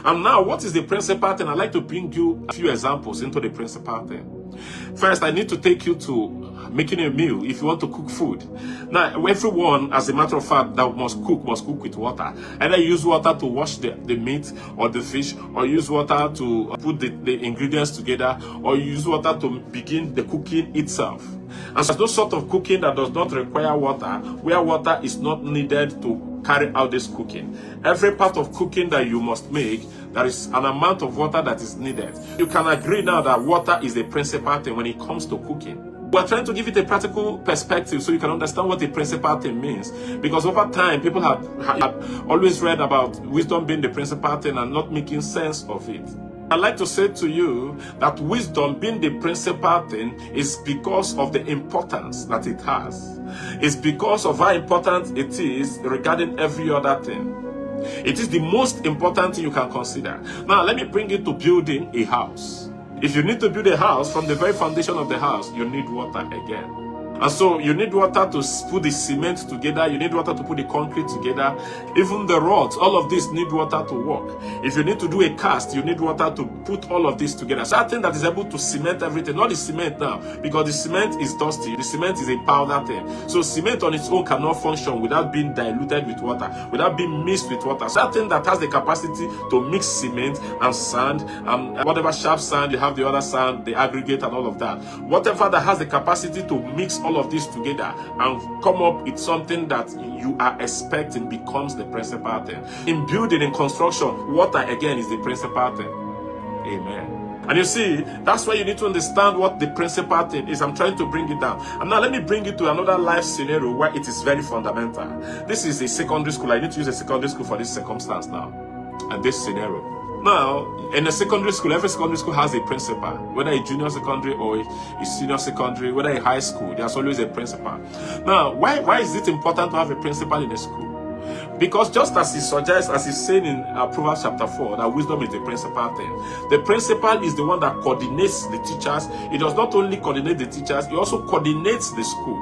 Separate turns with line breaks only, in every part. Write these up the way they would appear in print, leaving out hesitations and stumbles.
And now, what is the principal thing? I'd like to bring you a few examples into the principal thing. First, I need to take you to making a meal if you want to cook food. Now, everyone, as a matter of fact, that must cook with water. Either use water to wash the meat or the fish, or use water to put the ingredients together, or use water to begin the cooking itself. And so there's no sort of cooking that does not require water, where water is not needed to carry out this cooking. Every part of cooking that you must make, there is an amount of water that is needed. You can agree now that water is the principal thing when it comes to cooking. We're trying to give it a practical perspective so you can understand what the principal thing means. Because over time, people have always read about wisdom being the principal thing and not making sense of it. I'd like to say to you that wisdom being the principal thing is because of the importance that it has. It's because of how important it is regarding every other thing. It is the most important thing you can consider. Now, let me bring it to building a house. If you need to build a house, from the very foundation of the house, you need water again. And so you need water to put the cement together, you need water to put the concrete together, even the rods, all of this need water to work. If you need to do a cast, you need water to put all of this together. Something that is able to cement everything, not the cement now, because the cement is dusty, the cement is a powder thing. So cement on its own cannot function without being diluted with water, without being mixed with water. Something that has the capacity to mix cement and sand, and whatever sharp sand, you have the other sand, the aggregate and all of that. Whatever that has the capacity to mix all of this together and come up with something that you are expecting becomes the principal thing. In building, in construction, water again is the principal thing. Amen. And you see, that's why you need to understand what the principal thing is. I'm trying to bring it down. And now let me bring you to another life scenario where it is very fundamental. This is a secondary school. I need to use a secondary school for this circumstance now and this scenario. Now, in a secondary school, every secondary school has a principal. Whether a junior secondary or a senior secondary, whether a high school, there's always a principal. Now, why is it important to have a principal in a school? Because just as he suggests, as he's saying in Proverbs chapter 4, that wisdom is the principal thing. The principal is the one that coordinates the teachers. He does not only coordinate the teachers, he also coordinates the school.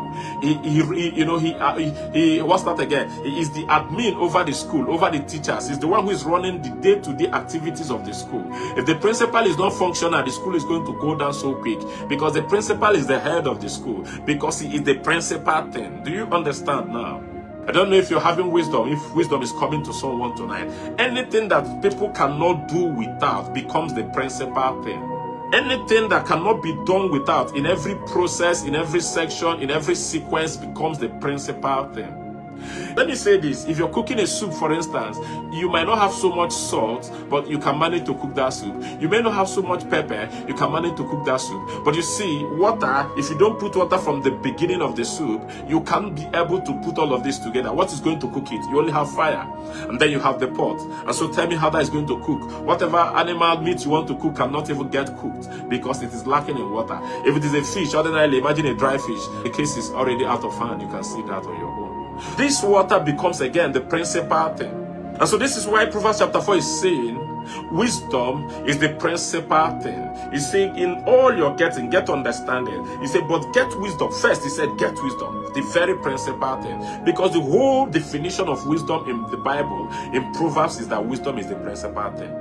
What's that again? He is the admin over the school, over the teachers. He's the one who is running the day-to-day activities of the school. If the principal is not functional, the school is going to go down so quick, because the principal is the head of the school, because he is the principal thing. Do you understand now? I don't know if you're having wisdom, if wisdom is coming to someone tonight. Anything that people cannot do without becomes the principal thing. Anything that cannot be done without, in every process, in every section, in every sequence, becomes the principal thing. Let me say this. If you're cooking a soup, for instance, you might not have so much salt, but you can manage to cook that soup. You may not have so much pepper, you can manage to cook that soup. But you see, water, if you don't put water from the beginning of the soup, you can't be able to put all of this together. What is going to cook it? You only have fire, and then you have the pot. And so tell me how that is going to cook. Whatever animal meat you want to cook cannot even get cooked because it is lacking in water. If it is a fish, ordinarily, imagine a dry fish. The case is already out of hand. You can see that on your own. This water becomes again the principal thing. And so this is why Proverbs chapter 4 is saying wisdom is the principal thing. He's saying in all you're getting, get understanding. He said, but get wisdom. First, he said, get wisdom. The very principal thing. Because the whole definition of wisdom in the Bible, in Proverbs, is that wisdom is the principal thing.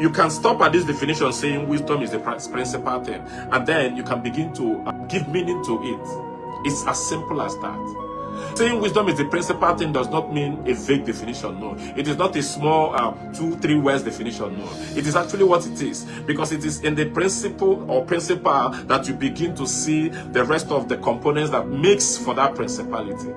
You can stop at this definition saying wisdom is the principal thing, and then you can begin to give meaning to it. It's as simple as that. Saying wisdom is the principal thing does not mean a vague definition, no. It is not a small 2-3 words definition, no. It is actually what it is, because it is in the principle or principle that you begin to see the rest of the components that makes for that principality.